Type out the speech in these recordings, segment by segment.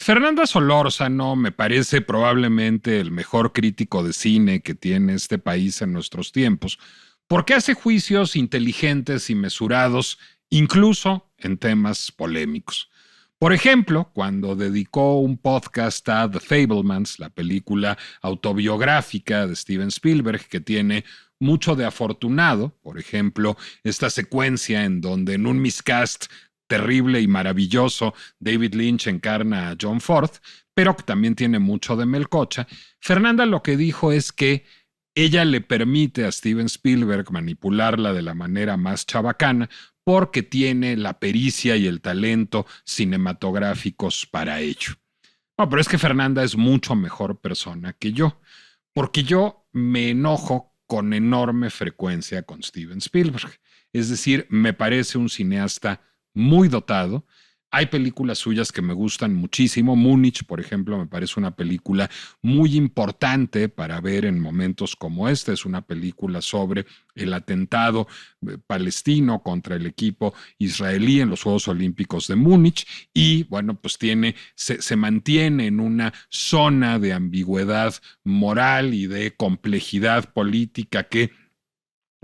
Fernanda Solórzano me parece probablemente el mejor crítico de cine que tiene este país en nuestros tiempos, porque hace juicios inteligentes y mesurados, incluso en temas polémicos. Por ejemplo, cuando dedicó un podcast a The Fabelmans, la película autobiográfica de Steven Spielberg, que tiene mucho de afortunado, por ejemplo, esta secuencia en donde en un miscast terrible y maravilloso David Lynch encarna a John Ford, pero que también tiene mucho de melcocha. Fernanda lo que dijo es que ella le permite a Steven Spielberg manipularla de la manera más chabacana porque tiene la pericia y el talento cinematográficos para ello. No, pero es que Fernanda es mucho mejor persona que yo, porque yo me enojo con enorme frecuencia con Steven Spielberg. Es decir, me parece un cineasta muy dotado. Hay películas suyas que me gustan muchísimo. Múnich, por ejemplo, me parece una película muy importante para ver en momentos como este. Es una película sobre el atentado palestino contra el equipo israelí en los Juegos Olímpicos de Múnich y, bueno, pues se mantiene en una zona de ambigüedad moral y de complejidad política que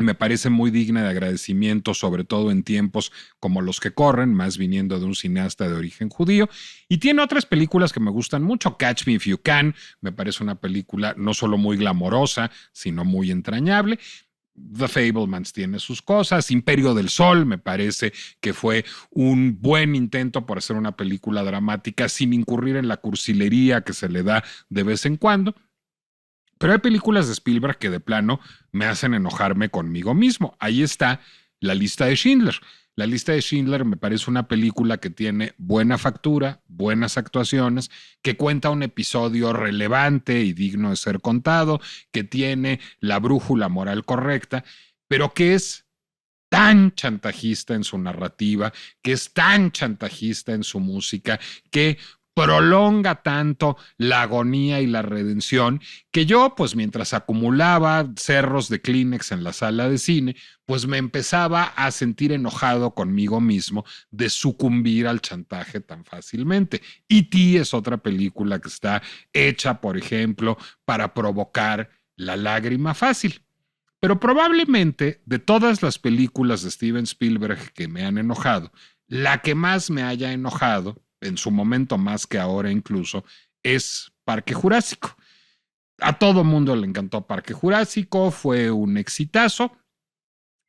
me parece muy digna de agradecimiento, sobre todo en tiempos como los que corren, más viniendo de un cineasta de origen judío. Y tiene otras películas que me gustan mucho. Catch Me If You Can, me parece una película no solo muy glamorosa, sino muy entrañable. The Fabelmans tiene sus cosas. Imperio del Sol me parece que fue un buen intento por hacer una película dramática sin incurrir en la cursilería que se le da de vez en cuando. Pero hay películas de Spielberg que de plano me hacen enojarme conmigo mismo. Ahí está La lista de Schindler. La lista de Schindler me parece una película que tiene buena factura, buenas actuaciones, que cuenta un episodio relevante y digno de ser contado, que tiene la brújula moral correcta, pero que es tan chantajista en su narrativa, que es tan chantajista en su música, que prolonga tanto la agonía y la redención, que yo, pues mientras acumulaba cerros de Kleenex en la sala de cine, pues me empezaba a sentir enojado conmigo mismo de sucumbir al chantaje tan fácilmente. E.T. es otra película que está hecha, por ejemplo, para provocar la lágrima fácil. Pero probablemente de todas las películas de Steven Spielberg que me han enojado, la que más me haya enojado, en su momento más que ahora incluso, es Parque Jurásico. A todo mundo le encantó Parque Jurásico, fue un exitazo,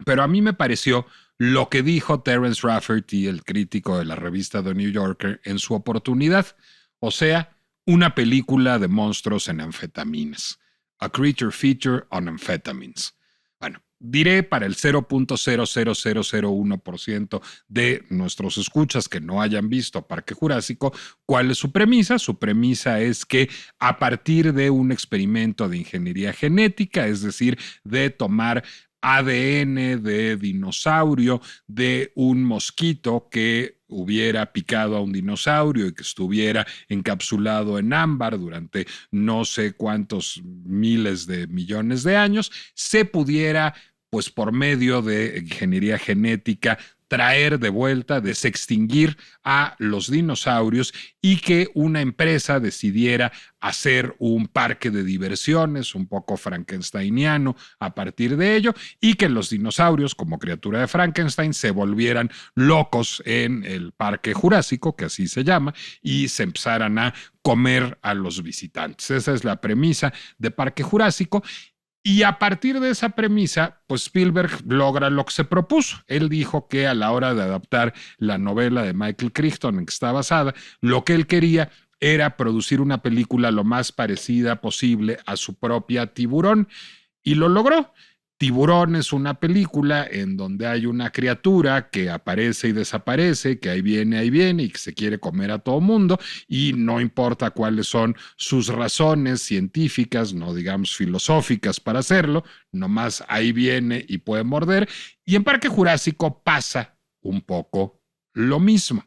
pero a mí me pareció lo que dijo Terence Rafferty, el crítico de la revista The New Yorker, en su oportunidad. O sea, una película de monstruos en anfetaminas. A creature feature on amphetamines. Bueno, diré para el 0.00001% de nuestros escuchas que no hayan visto Parque Jurásico, ¿cuál es su premisa? Su premisa es que a partir de un experimento de ingeniería genética, es decir, de tomar ADN de dinosaurio de un mosquito que hubiera picado a un dinosaurio y que estuviera encapsulado en ámbar durante no sé cuántos miles de millones de años, se pudiera, pues por medio de ingeniería genética, traer de vuelta, desextinguir a los dinosaurios y que una empresa decidiera hacer un parque de diversiones un poco frankensteiniano a partir de ello y que los dinosaurios como criatura de Frankenstein se volvieran locos en el Parque Jurásico, que así se llama, y se empezaran a comer a los visitantes. Esa es la premisa de Parque Jurásico. Y a partir de esa premisa, pues Spielberg logra lo que se propuso. Él dijo que a la hora de adaptar la novela de Michael Crichton en que está basada, lo que él quería era producir una película lo más parecida posible a su propia Tiburón y lo logró. Tiburón es una película en donde hay una criatura que aparece y desaparece, que ahí viene y que se quiere comer a todo mundo y no importa cuáles son sus razones científicas, no digamos filosóficas para hacerlo, nomás ahí viene y puede morder. Y en Parque Jurásico pasa un poco lo mismo.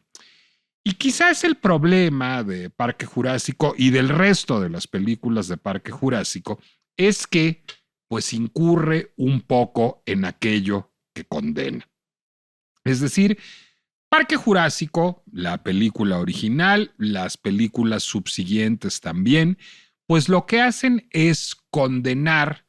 Y quizás el problema de Parque Jurásico y del resto de las películas de Parque Jurásico es que pues incurre un poco en aquello que condena. Es decir, Parque Jurásico, la película original, las películas subsiguientes también, pues lo que hacen es condenar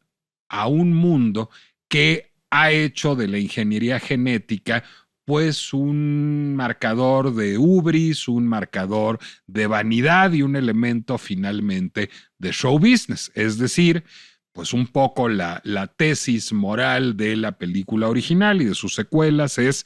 a un mundo que ha hecho de la ingeniería genética pues un marcador de ubris, un marcador de vanidad y un elemento finalmente de show business. Es decir, pues un poco la tesis moral de la película original y de sus secuelas es: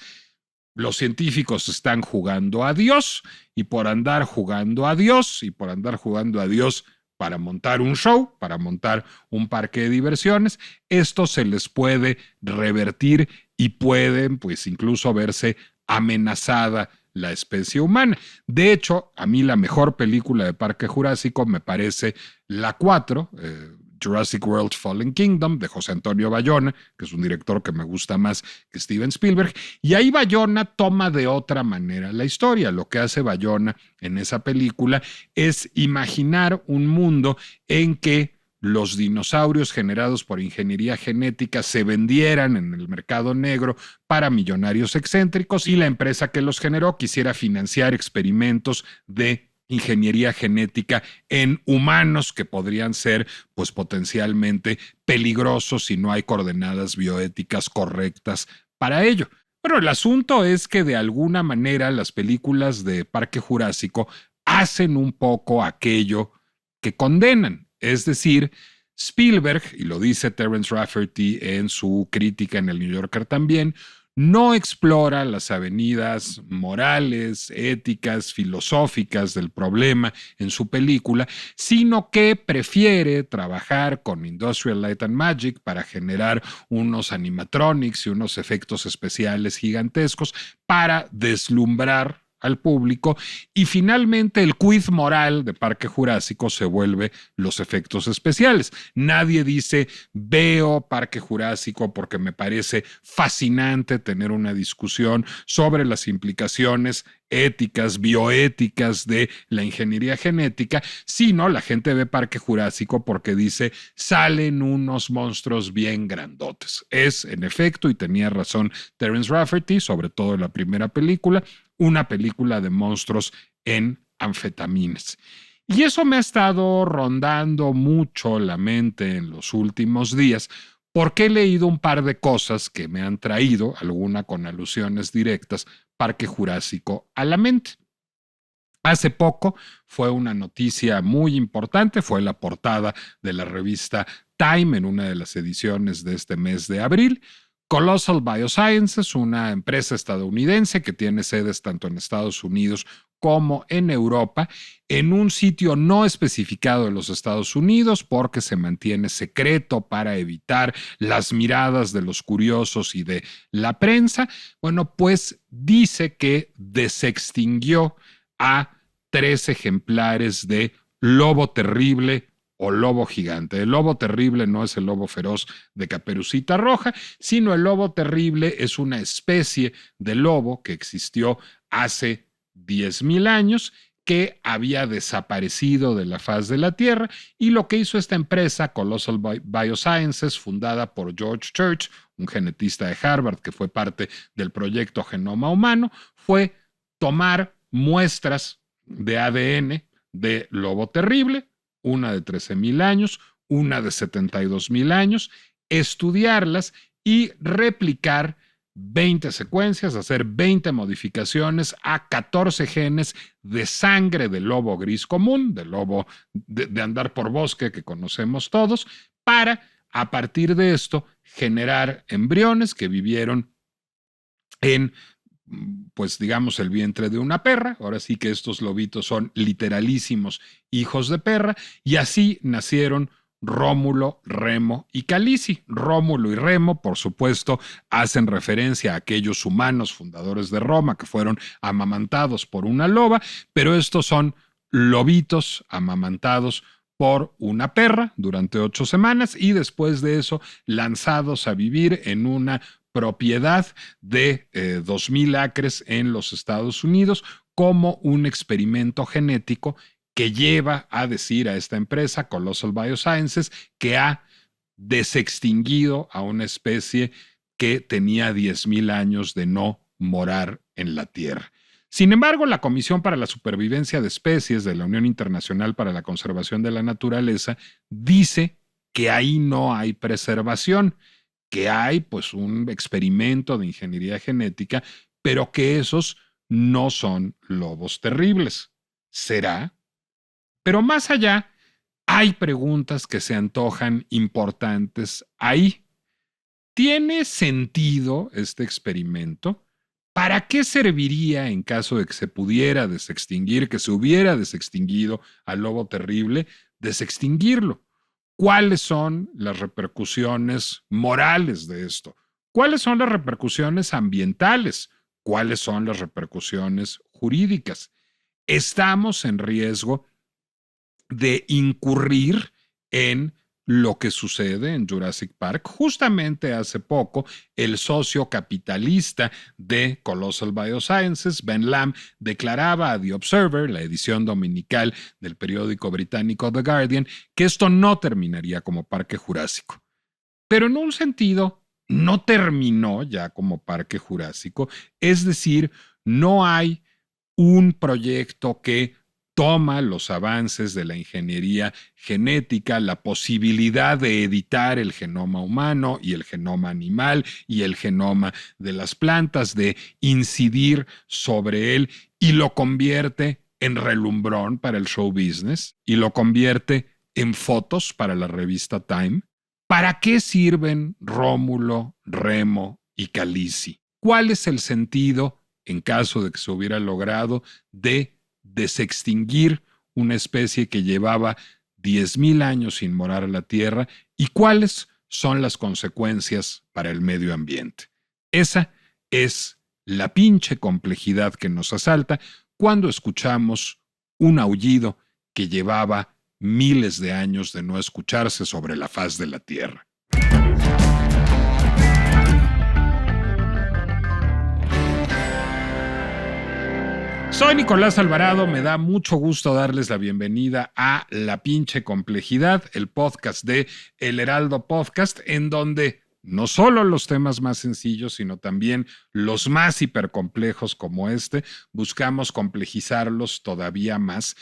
los científicos están jugando a Dios y por andar jugando a Dios y por andar jugando a Dios para montar un show, para montar un parque de diversiones, esto se les puede revertir y pueden pues incluso verse amenazada la especie humana. De hecho, a mí la mejor película de Parque Jurásico me parece la 4, Jurassic World Fallen Kingdom, de José Antonio Bayona, que es un director que me gusta más que Steven Spielberg, y ahí Bayona toma de otra manera la historia. Lo que hace Bayona en esa película es imaginar un mundo en que los dinosaurios generados por ingeniería genética se vendieran en el mercado negro para millonarios excéntricos y la empresa que los generó quisiera financiar experimentos de ingeniería genética en humanos que podrían ser pues potencialmente peligrosos si no hay coordenadas bioéticas correctas para ello. Pero el asunto es que de alguna manera las películas de Parque Jurásico hacen un poco aquello que condenan. Es decir, Spielberg, y lo dice Terence Rafferty en su crítica en el New Yorker también, no explora las avenidas morales, éticas, filosóficas del problema en su película, sino que prefiere trabajar con Industrial Light and Magic para generar unos animatronics y unos efectos especiales gigantescos para deslumbrar al público, y finalmente el quiz moral de Parque Jurásico se vuelve los efectos especiales. Nadie dice veo Parque Jurásico porque me parece fascinante tener una discusión sobre las implicaciones éticas, bioéticas de la ingeniería genética, sino la gente ve Parque Jurásico porque dice salen unos monstruos bien grandotes. Es en efecto, y tenía razón Terence Rafferty, sobre todo en la primera película, una película de monstruos en anfetaminas. Y eso me ha estado rondando mucho la mente en los últimos días, porque he leído un par de cosas que me han traído, alguna con alusiones directas, Parque Jurásico a la mente. Hace poco fue una noticia muy importante, fue la portada de la revista Time en una de las ediciones de este mes de abril. Colossal Biosciences, una empresa estadounidense que tiene sedes tanto en Estados Unidos como en Europa, en un sitio no especificado en los Estados Unidos porque se mantiene secreto para evitar las miradas de los curiosos y de la prensa. Bueno, pues dice que desextinguió a 3 ejemplares de lobo terrible o lobo gigante. El lobo terrible no es el lobo feroz de Caperucita Roja, sino el lobo terrible es una especie de lobo que existió hace 10,000 años, que había desaparecido de la faz de la Tierra, y lo que hizo esta empresa, Colossal Biosciences, fundada por George Church, un genetista de Harvard que fue parte del proyecto Genoma Humano, fue tomar muestras de ADN de lobo terrible, una de 13,000 años, una de 72,000 años, estudiarlas y replicar 20 secuencias, hacer 20 modificaciones a 14 genes de sangre del lobo gris común, del lobo de andar por bosque que conocemos todos, para a partir de esto generar embriones que vivieron en, pues digamos, el vientre de una perra. Ahora sí que estos lobitos son literalísimos hijos de perra, y así nacieron Rómulo, Remo y Calisi. Rómulo y Remo, por supuesto, hacen referencia a aquellos humanos fundadores de Roma que fueron amamantados por una loba, pero estos son lobitos amamantados por una perra durante 8 semanas y después de eso lanzados a vivir en una propiedad de 2,000 acres en los Estados Unidos como un experimento genético que lleva a decir a esta empresa, Colossal Biosciences, que ha desextinguido a una especie que tenía 10,000 años de no morar en la Tierra. Sin embargo, la Comisión para la Supervivencia de Especies de la Unión Internacional para la Conservación de la Naturaleza dice que ahí no hay preservación, que hay pues un experimento de ingeniería genética, pero que esos no son lobos terribles. ¿Será? Pero más allá, hay preguntas que se antojan importantes ahí. ¿Tiene sentido este experimento? ¿Para qué serviría en caso de que se pudiera desextinguir, que se hubiera desextinguido al lobo terrible, desextinguirlo? ¿Cuáles son las repercusiones morales de esto? ¿Cuáles son las repercusiones ambientales? ¿Cuáles son las repercusiones jurídicas? Estamos en riesgo de incurrir en lo que sucede en Jurassic Park. Justamente hace poco, el socio capitalista de Colossal Biosciences, Ben Lamb, declaraba a The Observer, la edición dominical del periódico británico The Guardian, que esto no terminaría como Parque Jurásico. Pero en un sentido, no terminó ya como Parque Jurásico, es decir, no hay un proyecto que toma los avances de la ingeniería genética, la posibilidad de editar el genoma humano y el genoma animal y el genoma de las plantas, de incidir sobre él y lo convierte en relumbrón para el show business y lo convierte en fotos para la revista Time. ¿Para qué sirven Rómulo, Remo y Calisi? ¿Cuál es el sentido, en caso de que se hubiera logrado, de desextinguir una especie que llevaba 10,000 años sin morar a la Tierra? ¿Y cuáles son las consecuencias para el medio ambiente? Esa es la pinche complejidad que nos asalta cuando escuchamos un aullido que llevaba miles de años de no escucharse sobre la faz de la Tierra. Soy Nicolás Alvarado, me da mucho gusto darles la bienvenida a La Pinche Complejidad, el podcast de El Heraldo Podcast, en donde no solo los temas más sencillos, sino también los más hipercomplejos como este, buscamos complejizarlos todavía más.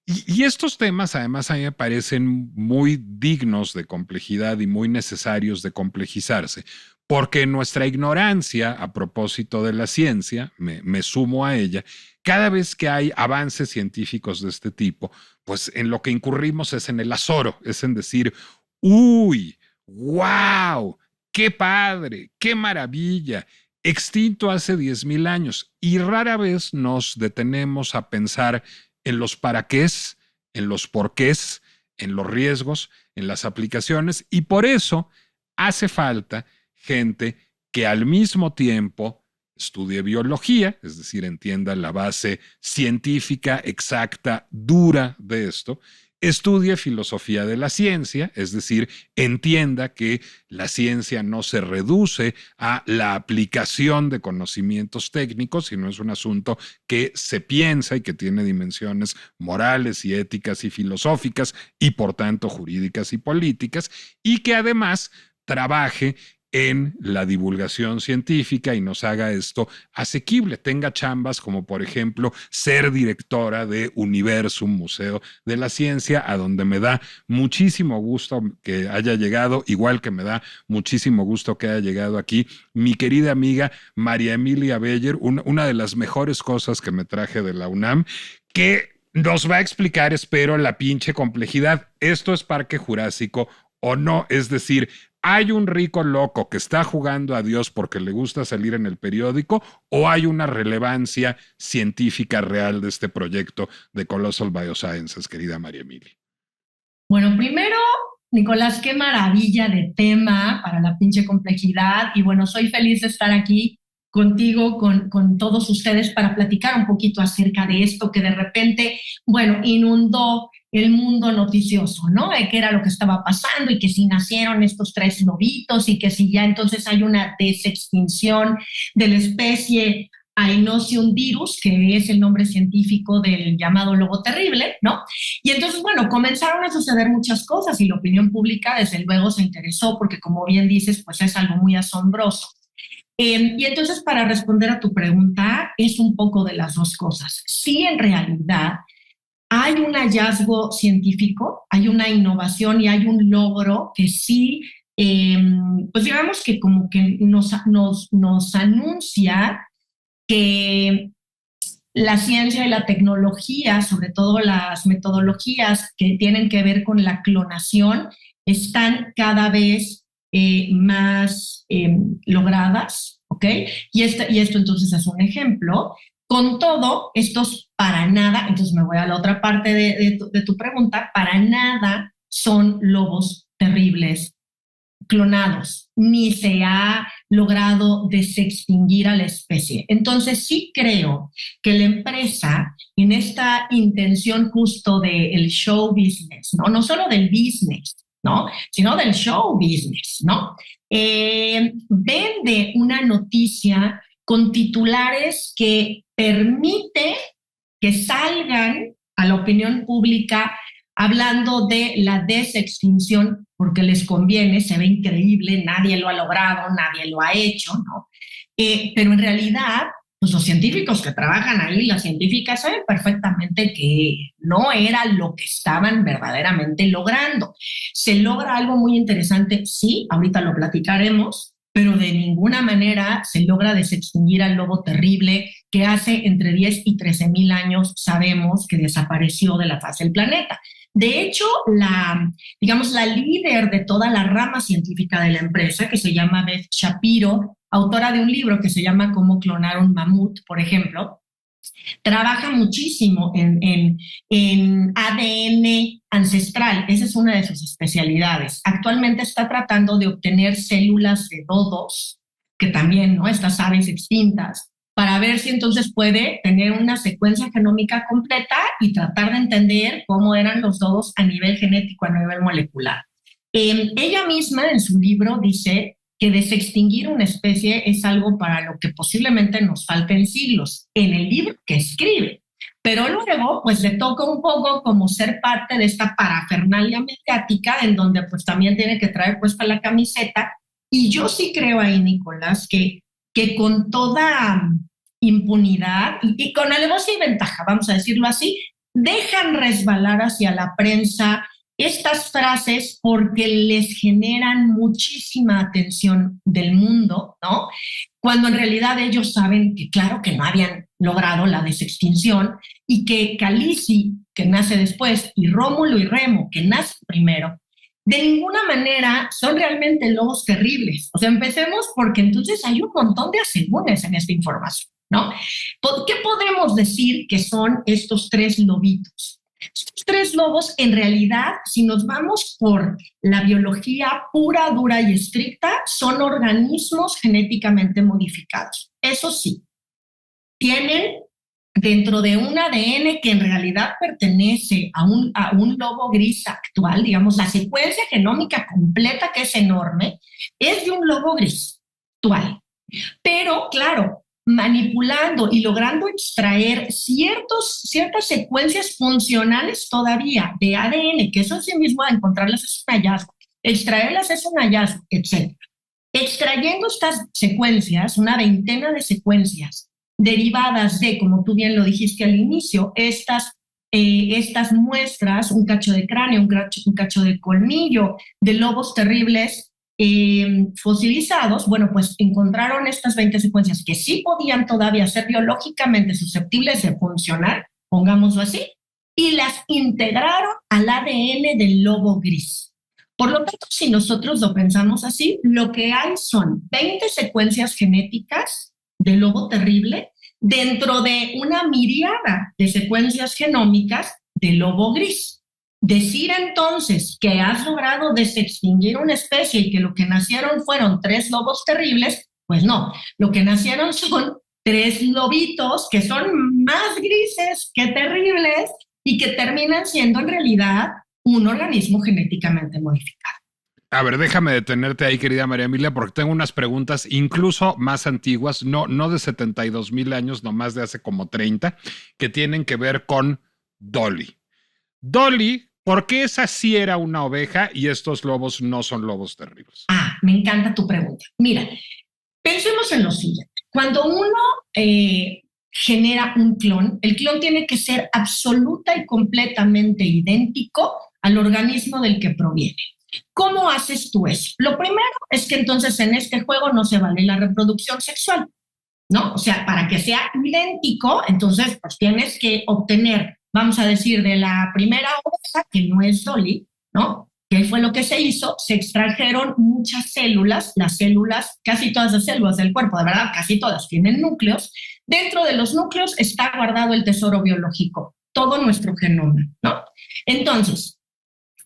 Y estos temas, además, a mí me parecen muy dignos de complejidad y muy necesarios de complejizarse, porque nuestra ignorancia a propósito de la ciencia, me sumo a ella, cada vez que hay avances científicos de este tipo, pues en lo que incurrimos es en el azoro, es en decir, uy, wow, qué padre, qué maravilla, extinto hace 10,000 años, y rara vez nos detenemos a pensar en los para qués, en los porqués, en los riesgos, en las aplicaciones, y por eso hace falta gente que al mismo tiempo estudie biología, es decir, entienda la base científica exacta, dura de esto, estudie filosofía de la ciencia, es decir, entienda que la ciencia no se reduce a la aplicación de conocimientos técnicos, sino es un asunto que se piensa y que tiene dimensiones morales y éticas y filosóficas y por tanto jurídicas y políticas, y que además trabaje en la divulgación científica y nos haga esto asequible, tenga chambas como por ejemplo ser directora de Universum, Museo de la Ciencia, a donde me da muchísimo gusto que haya llegado, igual que me da muchísimo gusto que haya llegado aquí mi querida amiga María Emilia Beller, una de las mejores cosas que me traje de la UNAM, que nos va a explicar, espero, la pinche complejidad. ¿Esto es Parque Jurásico o no? Es decir, ¿hay un rico loco que está jugando a Dios porque le gusta salir en el periódico o hay una relevancia científica real de este proyecto de Colossal Biosciences, querida María Emilia? Bueno, primero, Nicolás, qué maravilla de tema para la pinche complejidad. Y bueno, soy feliz de estar aquí contigo, con todos ustedes para platicar un poquito acerca de esto que de repente, bueno, inundó el mundo noticioso, ¿no? Que era lo que estaba pasando y que si nacieron estos 3 lobitos y que si ya entonces hay una desextinción de la especie Ainosium virus, que es el nombre científico del llamado lobo terrible, ¿no? Y entonces, bueno, comenzaron a suceder muchas cosas y la opinión pública desde luego se interesó porque como bien dices, pues es algo muy asombroso. Y entonces, para responder a tu pregunta, es un poco de las dos cosas. Sí, en realidad, hay un hallazgo científico, hay una innovación y hay un logro que sí, pues digamos que como que nos anuncia que la ciencia y la tecnología, sobre todo las metodologías que tienen que ver con la clonación, están cada vez más logradas, ¿ok? Y esto entonces es un ejemplo. Con todo, estos para nada, entonces me voy a la otra parte de tu pregunta, para nada son lobos terribles clonados, ni se ha logrado desextinguir a la especie. Entonces sí creo que la empresa, en esta intención justo del show business, no solo del business, ¿no? Sino del show business, ¿no? Vende una noticia con titulares que permite que salgan a la opinión pública hablando de la desextinción porque les conviene, se ve increíble, nadie lo ha logrado, nadie lo ha hecho, ¿no? Pero en realidad, pues los científicos que trabajan ahí, las científicas saben perfectamente que no era lo que estaban verdaderamente logrando. Se logra algo muy interesante, sí, ahorita lo platicaremos, pero de ninguna manera se logra desextinguir al lobo terrible que hace entre 10 y 13 mil años sabemos que desapareció de la faz del planeta. De hecho, digamos, la líder de toda la rama científica de la empresa, que se llama Beth Shapiro, autora de un libro que se llama Cómo clonar un mamut, por ejemplo, trabaja muchísimo en ADN ancestral. Esa es una de sus especialidades. Actualmente está tratando de obtener células de dodos, que también, ¿no? Estas aves extintas, para ver si entonces puede tener una secuencia genómica completa y tratar de entender cómo eran los dodos a nivel genético, a nivel molecular. Ella misma en su libro dice que desextinguir una especie es algo para lo que posiblemente nos falten siglos, en el libro que escribe. Pero luego, pues le toca un poco como ser parte de esta parafernalia mediática en donde pues también tiene que traer puesta la camiseta. Y yo sí creo ahí, Nicolás, que con toda impunidad y con alevosía y ventaja, vamos a decirlo así, dejan resbalar hacia la prensa estas frases porque les generan muchísima atención del mundo, ¿no? Cuando en realidad ellos saben que claro que no habían logrado la desextinción y que Khaleesi, que nace después, y Rómulo y Remo, que nace primero, de ninguna manera son realmente lobos terribles. O sea, empecemos porque entonces hay un montón de asegúnes en esta información, ¿no? ¿Qué podemos decir que son estos tres lobitos? Estos tres lobos, en realidad, si nos vamos por la biología pura, dura y estricta, son organismos genéticamente modificados. Eso sí, tienen dentro de un ADN que en realidad pertenece a un lobo gris actual, digamos, la secuencia genómica completa, que es enorme, es de un lobo gris actual. Pero, claro, manipulando y logrando extraer ciertas secuencias funcionales todavía de ADN, que eso en sí mismo, a encontrarlas es un hallazgo, extraerlas es un hallazgo, etc. Extrayendo estas secuencias, una veintena de secuencias derivadas de, como tú bien lo dijiste al inicio, estas muestras, un cacho de cráneo, un cacho de colmillo, de lobos terribles fosilizados, bueno, pues encontraron estas 20 secuencias que sí podían todavía ser biológicamente susceptibles de funcionar, pongámoslo así, y las integraron al ADN del lobo gris. Por lo tanto, si nosotros lo pensamos así, lo que hay son 20 secuencias genéticas del lobo terrible dentro de una miriada de secuencias genómicas del lobo gris. Decir entonces que has logrado desextinguir una especie y que lo que nacieron fueron 3 lobos terribles, pues no, lo que nacieron son 3 lobitos que son más grises que terribles y que terminan siendo en realidad un organismo genéticamente modificado. A ver, déjame detenerte ahí, querida María Emilia, porque tengo unas preguntas incluso más antiguas, no de 72,000 años, nomás de hace como 30, que tienen que ver con Dolly. Dolly, ¿por qué esa sí era una oveja y estos lobos no son lobos terribles? Me encanta tu pregunta. Mira, Pensemos en lo siguiente. Cuando uno genera un clon, el clon tiene que ser absoluta y completamente idéntico al organismo del que proviene. ¿Cómo haces tú eso? Lo primero es que entonces en este juego no se vale la reproducción sexual, ¿no? O sea, para que sea idéntico, entonces pues tienes que obtener, vamos a decir, de la primera oveja, que no es Dolly, ¿no? ¿Qué fue lo que se hizo? Se extrajeron muchas células, las células, casi todas las células del cuerpo, de verdad, casi todas tienen núcleos. Dentro de los núcleos está guardado el tesoro biológico, todo nuestro genoma, ¿no? Entonces,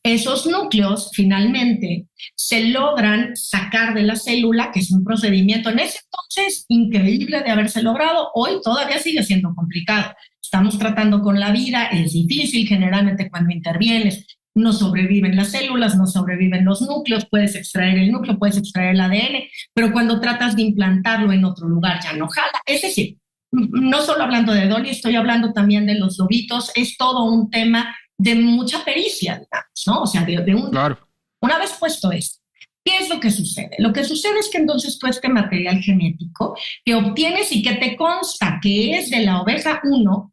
esos núcleos finalmente se logran sacar de la célula, que es un procedimiento en ese entonces increíble de haberse logrado, hoy todavía sigue siendo complicado. Estamos tratando con la vida, es difícil, generalmente cuando intervienes no sobreviven las células, no sobreviven los núcleos, puedes extraer el núcleo, puedes extraer el ADN, pero cuando tratas de implantarlo en otro lugar ya no jala. Es decir, no solo hablando de Dolly, estoy hablando también de los lobitos, es todo un tema de mucha pericia, digamos, ¿no? O sea, Claro. una vez puesto esto, ¿qué es lo que sucede? Lo que sucede es que entonces tú este material genético que obtienes y que te consta que es de la oveja 1,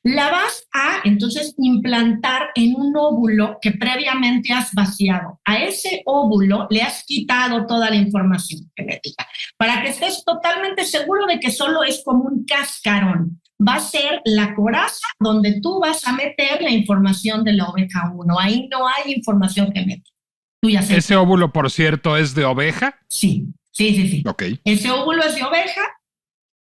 la vas a entonces implantar en un óvulo que previamente has vaciado. A ese óvulo le has quitado toda la información genética para que estés totalmente seguro de que solo es como un cascarón. Va a ser la coraza donde tú vas a meter la información de la oveja 1. Ahí no hay información genética. Tú ya sabes. ¿Ese óvulo, por cierto, es de oveja? Sí, sí, sí, sí. Ok. Ese óvulo es de oveja.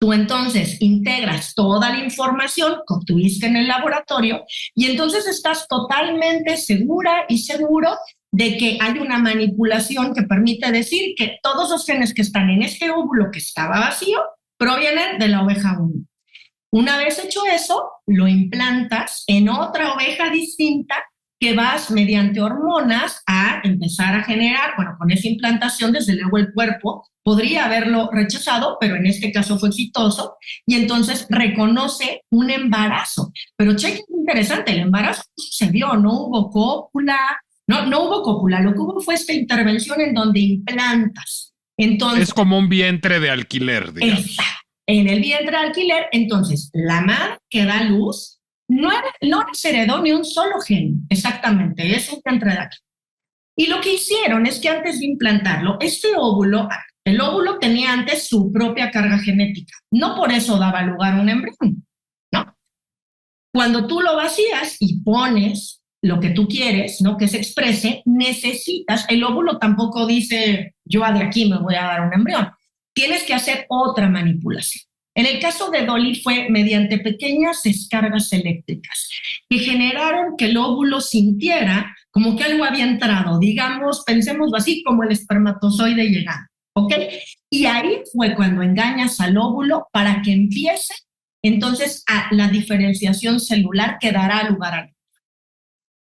Tú entonces integras toda la información que obtuviste en el laboratorio y entonces estás totalmente segura y seguro de que hay una manipulación que permite decir que todos los genes que están en este óvulo que estaba vacío provienen de la oveja 1. Una vez hecho eso, lo implantas en otra oveja distinta que vas mediante hormonas a empezar a generar, bueno, con esa implantación desde luego el cuerpo podría haberlo rechazado, pero en este caso fue exitoso y entonces reconoce un embarazo. Pero cheque, interesante, el embarazo sucedió, no hubo cópula, no hubo cópula, lo que hubo fue esta intervención en donde implantas. Entonces, es como un vientre de alquiler, digamos. Exacto. En el vientre de alquiler, entonces, la madre que da luz no les heredó ni un solo gen, exactamente, es un vientre de alquiler. Y lo que hicieron es que antes de implantarlo, el óvulo tenía antes su propia carga genética, no por eso daba lugar a un embrión, ¿no? Cuando tú lo vacías y pones lo que tú quieres, ¿no? Que se exprese, necesitas, el óvulo tampoco dice, yo de aquí me voy a dar un embrión. Tienes que hacer otra manipulación. En el caso de Dolly fue mediante pequeñas descargas eléctricas que generaron que el óvulo sintiera como que algo había entrado, digamos, pensémoslo así, como el espermatozoide llegando, ¿ok? Y ahí fue cuando engañas al óvulo para que empiece entonces a la diferenciación celular que dará lugar al.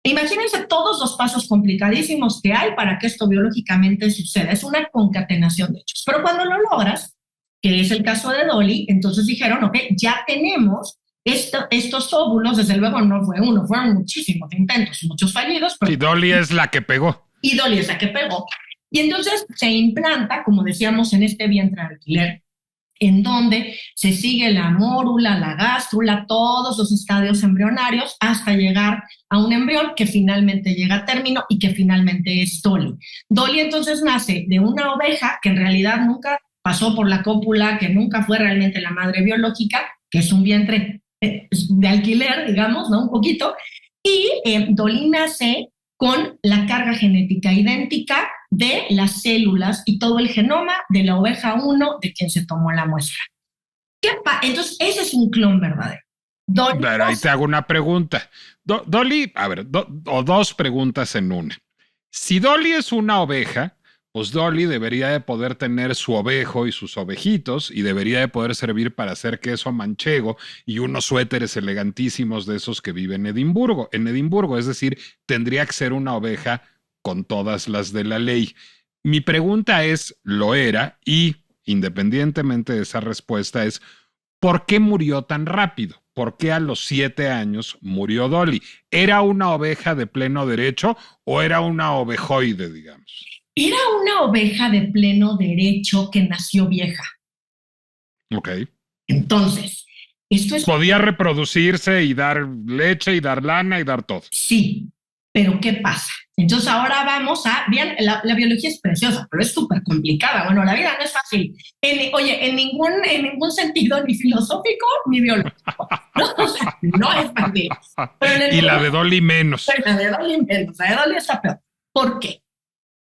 Imagínense todos los pasos complicadísimos que hay para que esto biológicamente suceda. Es una concatenación de hechos. Pero cuando lo logras, que es el caso de Dolly, entonces dijeron, ok, ya tenemos estos óvulos, desde luego no fue uno, fueron muchísimos intentos, muchos fallidos. Pero, y Dolly es la que pegó. Y Dolly es la que pegó. Y entonces se implanta, como decíamos, en este vientre de alquiler, en donde se sigue la mórula, la gástrula, todos los estadios embrionarios hasta llegar a un embrión que finalmente llega a término y que finalmente es Dolly. Dolly entonces nace de una oveja que en realidad nunca pasó por la cópula, que nunca fue realmente la madre biológica, que es un vientre de alquiler, digamos, ¿no? Un poquito, y Dolly nace con la carga genética idéntica de las células y todo el genoma de la oveja 1 de quien se tomó la muestra. Entonces, ese es un clon verdadero. Dolly, pero ahí te hago una pregunta. Dolly, a ver, o dos preguntas en una. Si Dolly es una oveja, pues Dolly debería de poder tener su ovejo y sus ovejitos y debería de poder servir para hacer queso manchego y unos suéteres elegantísimos de esos que viven en Edimburgo. Es decir, tendría que ser una oveja con todas las de la ley. Mi pregunta es, ¿lo era? Y independientemente de esa respuesta es, ¿por qué murió tan rápido? ¿Por qué a los 7 años murió Dolly? ¿Era una oveja de pleno derecho o era una ovejoide, digamos? Era una oveja de pleno derecho que nació vieja. Ok. Entonces, esto es... Podía reproducirse y dar leche y dar lana y dar todo. Sí, pero ¿qué pasa? Entonces ahora vamos a, bien, la biología es preciosa, pero es súper complicada. Bueno, la vida no es fácil. En ningún sentido, ni filosófico ni biológico. No, o sea, no es fácil. Y la de Dolly menos. La de Dolly menos, la de Dolly está peor. ¿Por qué?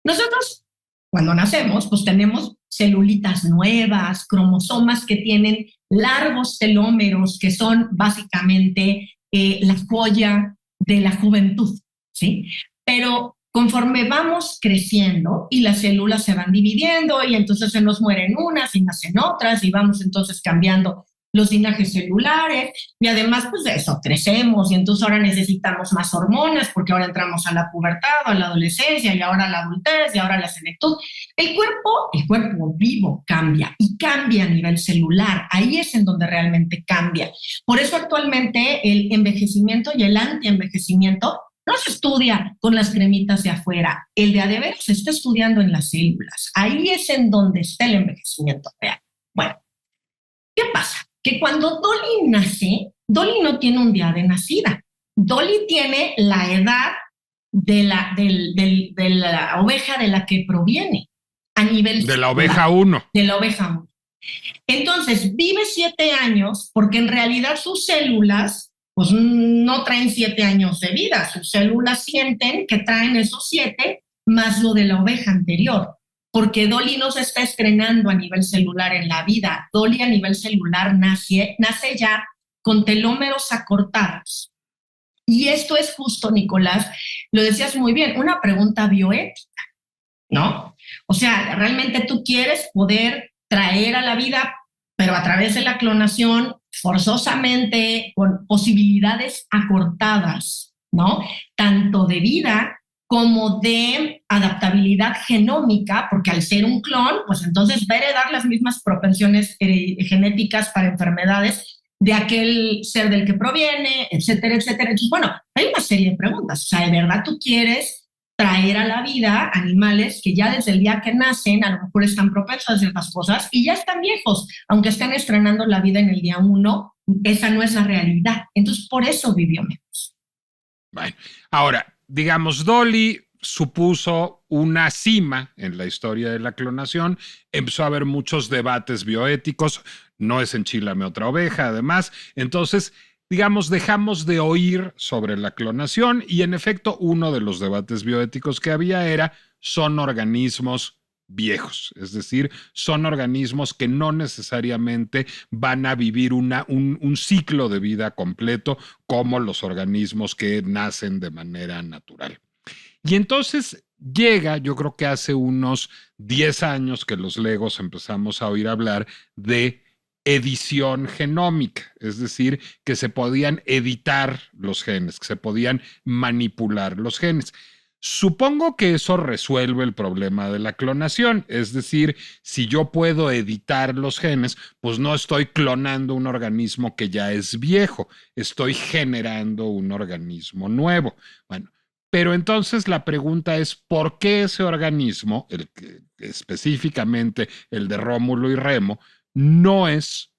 Nosotros, cuando nacemos, pues tenemos celulitas nuevas, cromosomas que tienen largos telómeros, que son básicamente la joya de la juventud, ¿sí? Pero conforme vamos creciendo y las células se van dividiendo y entonces se nos mueren unas y nacen otras y vamos entonces cambiando los linajes celulares y además pues de eso crecemos y entonces ahora necesitamos más hormonas porque ahora entramos a la pubertad, a la adolescencia y ahora a la adultez y ahora a la senectud. El cuerpo vivo cambia y cambia a nivel celular. Ahí es en donde realmente cambia. Por eso actualmente el envejecimiento y el antienvejecimiento no se estudia con las cremitas de afuera. El de a de veras se está estudiando en las células. Ahí es en donde está el envejecimiento real. Bueno, ¿qué pasa? Que cuando Dolly nace, Dolly no tiene un día de nacida. Dolly tiene la edad de la oveja de la que proviene a nivel de la oveja 1. De la oveja 1. Entonces, vive 7 años porque en realidad sus células pues no traen 7 años de vida. Sus células sienten que traen esos 7 más lo de la oveja anterior. Porque Dolly no se está estrenando a nivel celular en la vida. Dolly a nivel celular nace ya con telómeros acortados. Y esto es justo, Nicolás, lo decías muy bien, una pregunta bioética, ¿no? O sea, realmente tú quieres poder traer a la vida, pero a través de la clonación, forzosamente, con posibilidades acortadas, ¿no? Tanto de vida como de adaptabilidad genómica, porque al ser un clon, pues entonces va a heredar las mismas propensiones genéticas para enfermedades de aquel ser del que proviene, etcétera, etcétera. Entonces, bueno, hay una serie de preguntas. O sea, ¿de verdad tú quieres traer a la vida animales que ya desde el día que nacen a lo mejor están propensos a ciertas cosas y ya están viejos, aunque estén estrenando la vida en el día 1? Esa no es la realidad. Entonces, por eso vivió menos. Bueno, ahora, digamos, Dolly supuso una cima en la historia de la clonación. Empezó a haber muchos debates bioéticos. No es enchilame otra oveja, además. Entonces, digamos, dejamos de oír sobre la clonación y en efecto uno de los debates bioéticos que había era, son organismos viejos, es decir, son organismos que no necesariamente van a vivir un ciclo de vida completo como los organismos que nacen de manera natural. Y entonces llega, yo creo que hace unos 10 años que los legos empezamos a oír hablar de edición genómica, es decir, que se podían editar los genes, que se podían manipular los genes. Supongo que eso resuelve el problema de la clonación, es decir, si yo puedo editar los genes, pues no estoy clonando un organismo que ya es viejo, estoy generando un organismo nuevo. Bueno, pero entonces la pregunta es, ¿por qué ese organismo, específicamente el de Rómulo y Remo, no es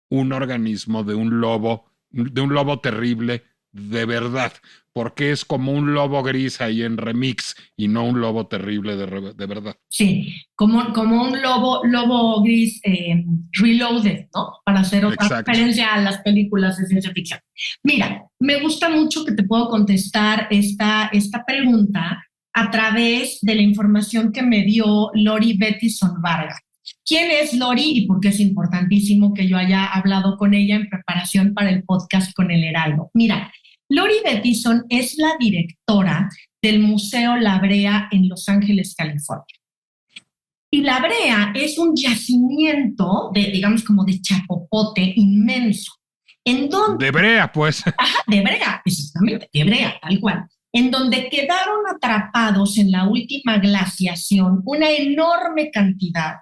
un organismo de un lobo terrible de verdad? Porque es como un lobo gris ahí en remix y no un lobo terrible de verdad. Sí, como un lobo gris reloaded, ¿no? Para hacer otra referencia a las películas de ciencia ficción. Mira, me gusta mucho que te puedo contestar esta pregunta a través de la información que me dio Lori Bettison Vargas. ¿Quién es Lori y por qué es importantísimo que yo haya hablado con ella en preparación para el podcast con El Heraldo? Mira, Lori Bettison es la directora del Museo La Brea en Los Ángeles, California. Y La Brea es un yacimiento digamos, como de chapopote inmenso. ¿En donde? De brea, pues. Ajá, de brea, exactamente, de brea, tal cual. En donde quedaron atrapados en la última glaciación una enorme cantidad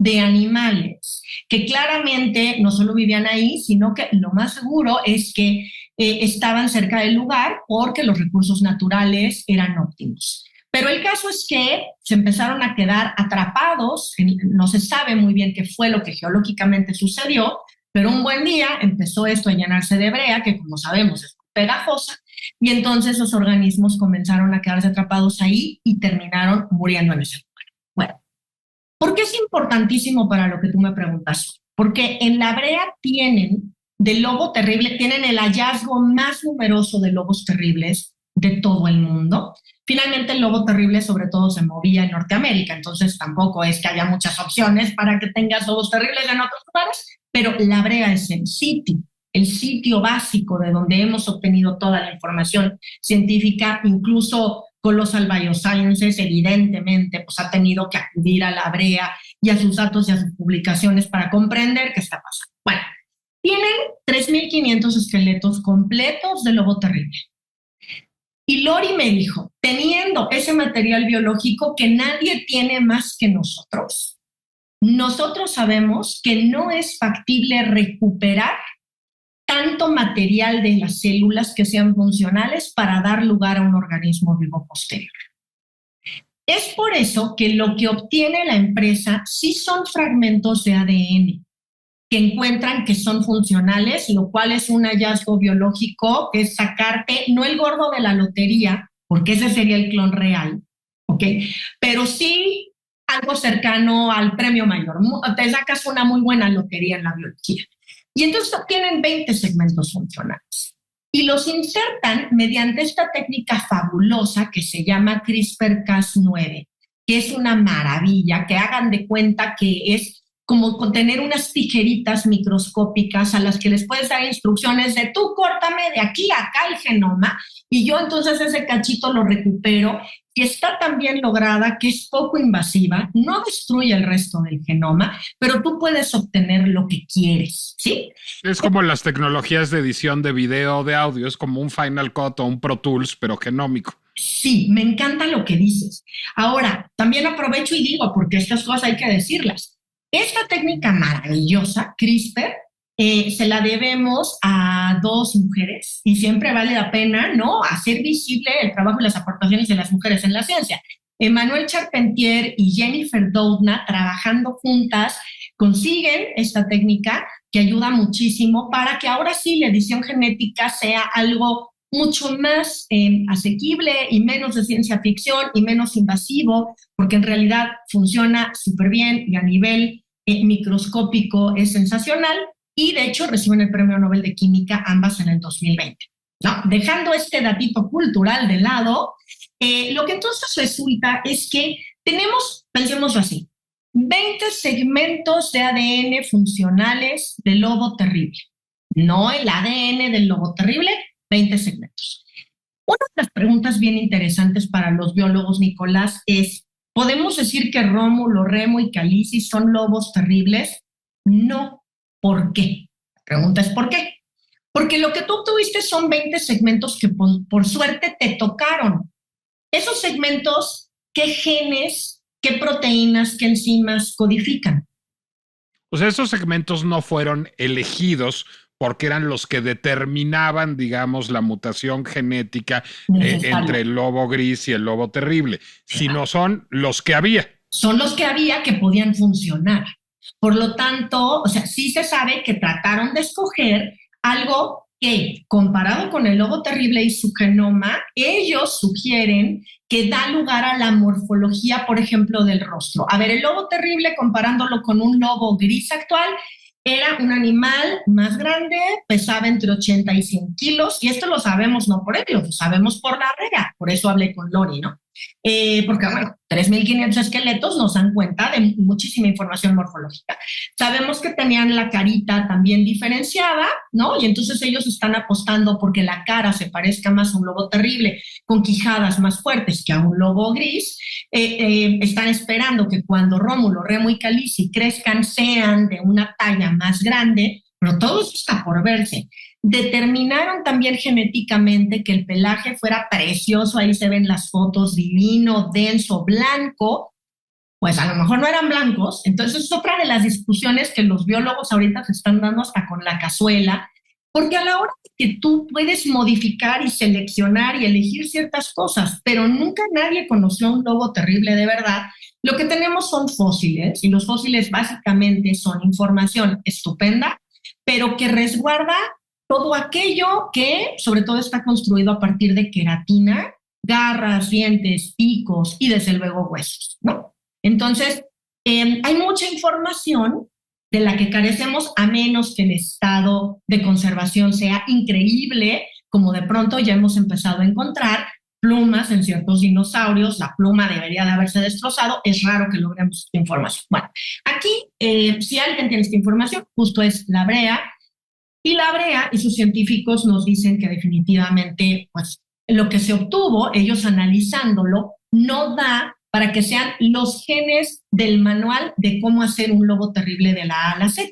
de animales que claramente no solo vivían ahí, sino que lo más seguro es que estaban cerca del lugar porque los recursos naturales eran óptimos. Pero el caso es que se empezaron a quedar atrapados, no se sabe muy bien qué fue lo que geológicamente sucedió, pero un buen día empezó esto a llenarse de brea, que como sabemos es pegajosa, y entonces los organismos comenzaron a quedarse atrapados ahí y terminaron muriendo en ese lugar. Bueno, ¿por qué es importantísimo para lo que tú me preguntas? Porque en la brea tienen del lobo terrible, tienen el hallazgo más numeroso de lobos terribles de todo el mundo. Finalmente el lobo terrible sobre todo se movía en Norteamérica, entonces tampoco es que haya muchas opciones para que tengas lobos terribles en otros lugares, pero la brea es el sitio básico de donde hemos obtenido toda la información científica, incluso Colossal Biosciences evidentemente pues, ha tenido que acudir a la brea y a sus datos y a sus publicaciones para comprender qué está pasando. Bueno, tienen 3.500 esqueletos completos de lobo terrible. Y Lori me dijo, teniendo ese material biológico que nadie tiene más que nosotros sabemos que no es factible recuperar tanto material de las células que sean funcionales para dar lugar a un organismo vivo posterior. Es por eso que lo que obtiene la empresa sí son fragmentos de ADN que encuentran que son funcionales, lo cual es un hallazgo biológico, que es sacarte, no el gordo de la lotería, porque ese sería el clon real, ¿ok? Pero sí algo cercano al premio mayor. Te sacas una muy buena lotería en la biología. Y entonces obtienen 20 segmentos funcionales. Y los insertan mediante esta técnica fabulosa que se llama CRISPR-Cas9, que es una maravilla, que hagan de cuenta que es como tener unas tijeritas microscópicas a las que les puedes dar instrucciones de tú córtame de aquí a acá el genoma y yo entonces ese cachito lo recupero, que está tan bien lograda que es poco invasiva, no destruye el resto del genoma, pero tú puedes obtener lo que quieres, ¿sí? Es como las tecnologías de edición de video o de audio, es como un Final Cut o un Pro Tools, pero genómico. Sí, me encanta lo que dices. Ahora, también aprovecho y digo, porque estas cosas hay que decirlas. Esta técnica maravillosa, CRISPR, se la debemos a dos mujeres y siempre vale la pena, ¿no?, hacer visible el trabajo y las aportaciones de las mujeres en la ciencia. Emmanuelle Charpentier y Jennifer Doudna, trabajando juntas, consiguen esta técnica que ayuda muchísimo para que ahora sí la edición genética sea algo mucho más asequible y menos de ciencia ficción y menos invasivo, porque en realidad funciona súper bien y a nivel microscópico es sensacional y de hecho reciben el Premio Nobel de Química ambas en el 2020. No, dejando este datito cultural de lado, lo que entonces resulta es que tenemos, pensémoslo así, 20 segmentos de ADN funcionales del lobo terrible. No el ADN del lobo terrible, 20 segmentos. Una de las preguntas bien interesantes para los biólogos, Nicolás, es, ¿podemos decir que Rómulo, Remo y Khaleesi son lobos terribles? No. ¿Por qué? La pregunta es ¿por qué? Porque lo que tú obtuviste son 20 segmentos que por suerte te tocaron. Esos segmentos, ¿qué genes, qué proteínas, qué enzimas codifican? O sea, esos segmentos no fueron elegidos porque eran los que determinaban, digamos, la mutación genética entre el lobo gris y el lobo terrible, sino son los que había. Son los que había que podían funcionar. Por lo tanto, o sea, sí se sabe que trataron de escoger algo que, comparado con el lobo terrible y su genoma, ellos sugieren que da lugar a la morfología, por ejemplo, del rostro. A ver, el lobo terrible, comparándolo con un lobo gris actual, era un animal más grande, pesaba entre 80 y 100 kilos, y esto lo sabemos no por ellos, lo sabemos por la REA, por eso hablé con Lori, ¿no? Porque, bueno, 3.500 esqueletos nos dan cuenta de muchísima información morfológica. Sabemos que tenían la carita también diferenciada, ¿no? Y entonces ellos están apostando porque la cara se parezca más a un lobo terrible, con quijadas más fuertes que a un lobo gris. Están esperando que cuando Rómulo, Remo y Khaleesi crezcan sean de una talla más grande, pero todo eso está por verse. Determinaron también genéticamente que el pelaje fuera precioso, ahí se ven las fotos, divino, denso, blanco, pues a lo mejor no eran blancos, entonces es otra de las discusiones que los biólogos ahorita se están dando hasta con la cazuela, Porque a la hora que tú puedes modificar y seleccionar y elegir ciertas cosas, pero nunca nadie conoció un lobo terrible de verdad, lo que tenemos son fósiles y los fósiles básicamente son información estupenda, pero que resguarda todo aquello que sobre todo está construido a partir de queratina, garras, dientes, picos y desde luego huesos, ¿no? Entonces, hay mucha información de la que carecemos a menos que el estado de conservación sea increíble, como de pronto ya hemos empezado a encontrar plumas en ciertos dinosaurios, la pluma debería de haberse destrozado, es raro que logremos esta información. Bueno, aquí, si alguien tiene esta información, justo es la brea, y la brea y sus científicos nos dicen que definitivamente, pues, lo que se obtuvo, ellos analizándolo, no da para que sean los genes del manual de cómo hacer un lobo terrible de la A a la Z.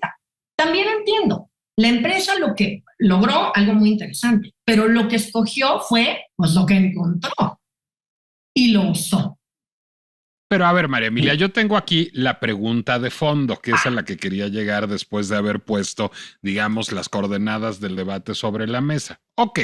También entiendo, la empresa lo que logró, algo muy interesante, pero lo que escogió fue pues lo que encontró y lo usó. Pero a ver, María Emilia, yo tengo aquí la pregunta de fondo, que es a la que quería llegar después de haber puesto, digamos, las coordenadas del debate sobre la mesa. Ok,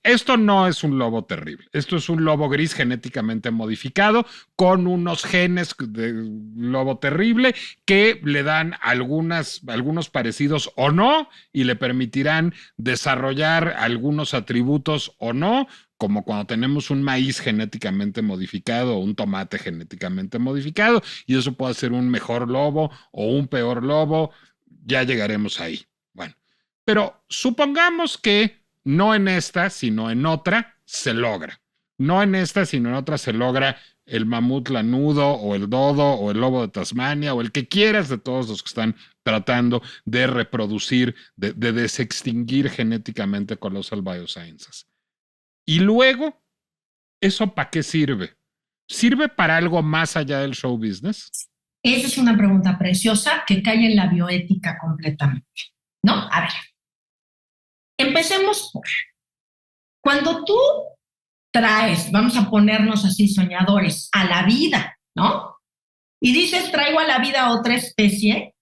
esto no es un lobo terrible, esto es un lobo gris genéticamente modificado con unos genes de lobo terrible que le dan algunos parecidos o no y le permitirán desarrollar algunos atributos o no, como cuando tenemos un maíz genéticamente modificado o un tomate genéticamente modificado, y eso puede ser un mejor lobo o un peor lobo, ya llegaremos ahí. Bueno, pero supongamos que no en esta, sino en otra, se logra. No en esta, sino en otra se logra el mamut lanudo o el dodo o el lobo de Tasmania o el que quieras de todos los que están tratando de reproducir, de desextinguir genéticamente Colossal Biosciences. Y luego, ¿eso para qué sirve? ¿Sirve para algo más allá del show business? Esa es una pregunta preciosa que cae en la bioética completamente, ¿no? A ver, empecemos por, cuando tú traes, vamos a ponernos así soñadores, a la vida, ¿no? Y dices, traigo a la vida otra especie,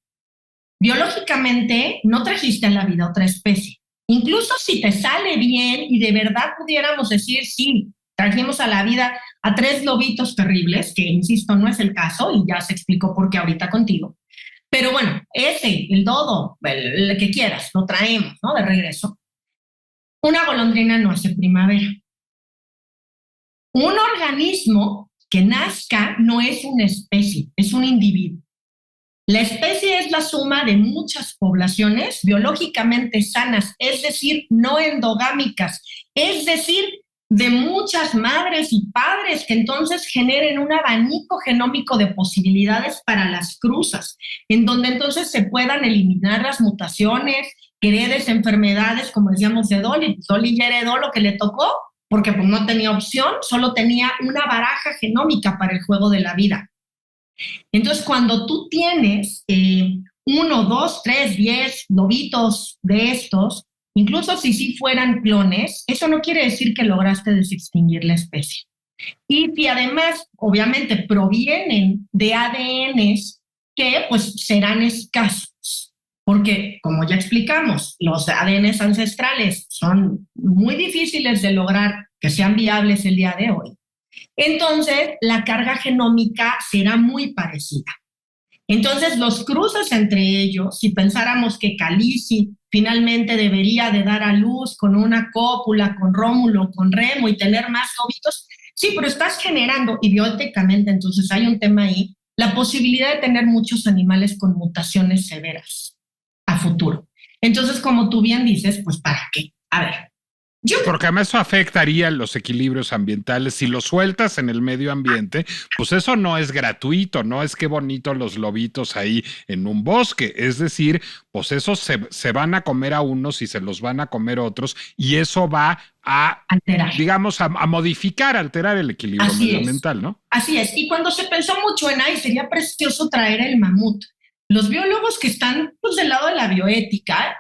biológicamente no trajiste a la vida otra especie. Incluso si te sale bien y de verdad pudiéramos decir, sí, trajimos a la vida a 3 lobitos terribles, que insisto, no es el caso y ya se explicó por qué ahorita contigo. Pero bueno, ese, el dodo, el que quieras, lo traemos, ¿no? De regreso. Una golondrina no hace primavera. Un organismo que nazca no es una especie, es un individuo. La especie es la suma de muchas poblaciones biológicamente sanas, es decir, no endogámicas, es decir, de muchas madres y padres que entonces generen un abanico genómico de posibilidades para las cruzas, en donde entonces se puedan eliminar las mutaciones, que heredes enfermedades, como decíamos de Dolly. Dolly ya heredó lo que le tocó, porque pues, no tenía opción, solo tenía una baraja genómica para el juego de la vida. Entonces, cuando tú tienes 1, 2, 3, 10 lobitos de estos, incluso si sí fueran clones, eso no quiere decir que lograste desextinguir la especie. Y si además, obviamente, provienen de ADNs que pues serán escasos, porque como ya explicamos, los ADNs ancestrales son muy difíciles de lograr que sean viables el día de hoy. Entonces, la carga genómica será muy parecida. Entonces, los cruces entre ellos, si pensáramos que Khaleesi finalmente debería de dar a luz con una cópula, con Rómulo, con Remo y tener más lobitos, sí, pero estás generando, y biológicamente, entonces hay un tema ahí, la posibilidad de tener muchos animales con mutaciones severas a futuro. Entonces, como tú bien dices, pues ¿para qué? A ver, porque además eso afectaría los equilibrios ambientales. Si lo sueltas en el medio ambiente, pues eso no es gratuito, no es que bonito los lobitos ahí en un bosque. Es decir, pues esos se van a comer a unos y se los van a comer otros y eso va a alterar, digamos, a modificar, alterar el equilibrio medioambiental, ¿no? Así es. Y cuando se pensó mucho en, ay, sería precioso traer el mamut. Los biólogos que están pues, del lado de la bioética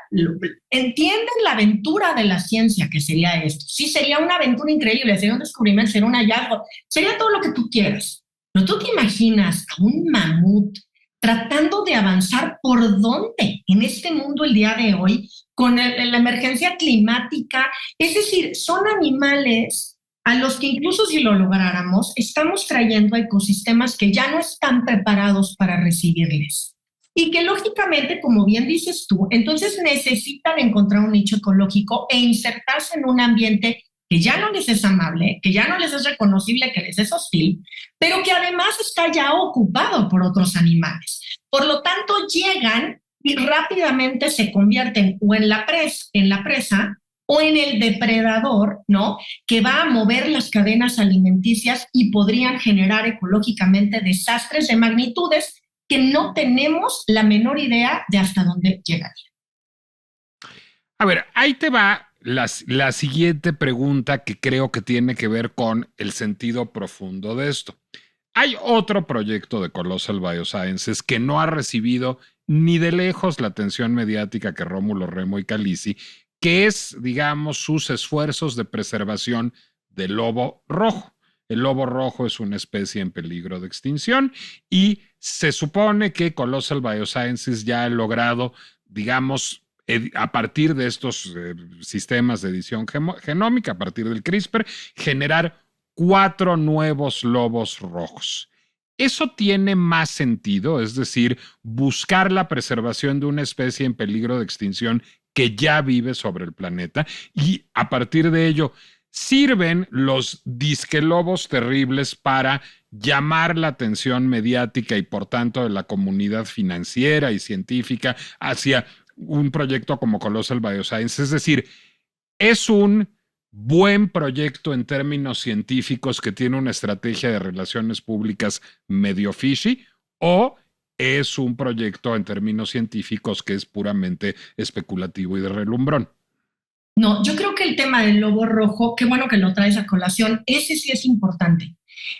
entienden la aventura de la ciencia que sería esto. Sí, sería una aventura increíble, sería un descubrimiento, sería un hallazgo, sería todo lo que tú quieras. Pero tú te imaginas a un mamut tratando de avanzar por dónde en este mundo el día de hoy, con la emergencia climática. Es decir, son animales a los que incluso si lo lográramos, estamos trayendo a ecosistemas que ya no están preparados para recibirles. Y que lógicamente, como bien dices tú, entonces necesitan encontrar un nicho ecológico e insertarse en un ambiente que ya no les es amable, que ya no les es reconocible, que les es hostil, pero que además está ya ocupado por otros animales. Por lo tanto, llegan y rápidamente se convierten o en la presa o en el depredador, ¿no? Que va a mover las cadenas alimenticias y podrían generar ecológicamente desastres de magnitudes que no tenemos la menor idea de hasta dónde llegaría. A ver, ahí te va la siguiente pregunta que creo que tiene que ver con el sentido profundo de esto. Hay otro proyecto de Colossal Biosciences que no ha recibido ni de lejos la atención mediática que Rómulo Remo y Calisi, que es, digamos, sus esfuerzos de preservación del lobo rojo. El lobo rojo es una especie en peligro de extinción y se supone que Colossal Biosciences ya ha logrado, digamos, a partir de estos sistemas de edición genómica, a partir del CRISPR, generar 4 nuevos lobos rojos. Eso tiene más sentido, es decir, buscar la preservación de una especie en peligro de extinción que ya vive sobre el planeta y a partir de ello sirven los disquelobos terribles para llamar la atención mediática y por tanto de la comunidad financiera y científica hacia un proyecto como Colossal Biosciences. Es decir, es un buen proyecto en términos científicos que tiene una estrategia de relaciones públicas medio fishy, o es un proyecto en términos científicos que es puramente especulativo y de relumbrón. No, yo creo que el tema del lobo rojo, qué bueno que lo traes a colación, ese sí es importante.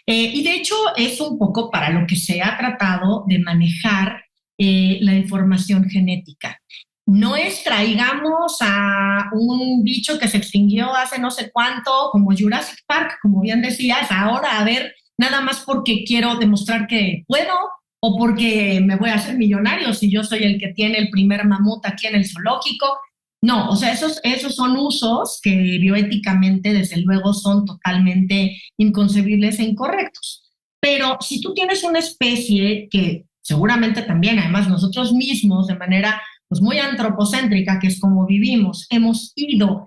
Y de hecho es un poco para lo que se ha tratado de manejar la información genética. No extraigamos a un bicho que se extinguió hace no sé cuánto, como Jurassic Park, como bien decías, ahora a ver, nada más porque quiero demostrar que puedo o porque me voy a hacer millonario si yo soy el que tiene el primer mamut aquí en el zoológico. No, o sea, esos son usos que bioéticamente, desde luego, son totalmente inconcebibles e incorrectos. Pero si tú tienes una especie que seguramente también, además, nosotros mismos, de manera pues, muy antropocéntrica, que es como vivimos, hemos ido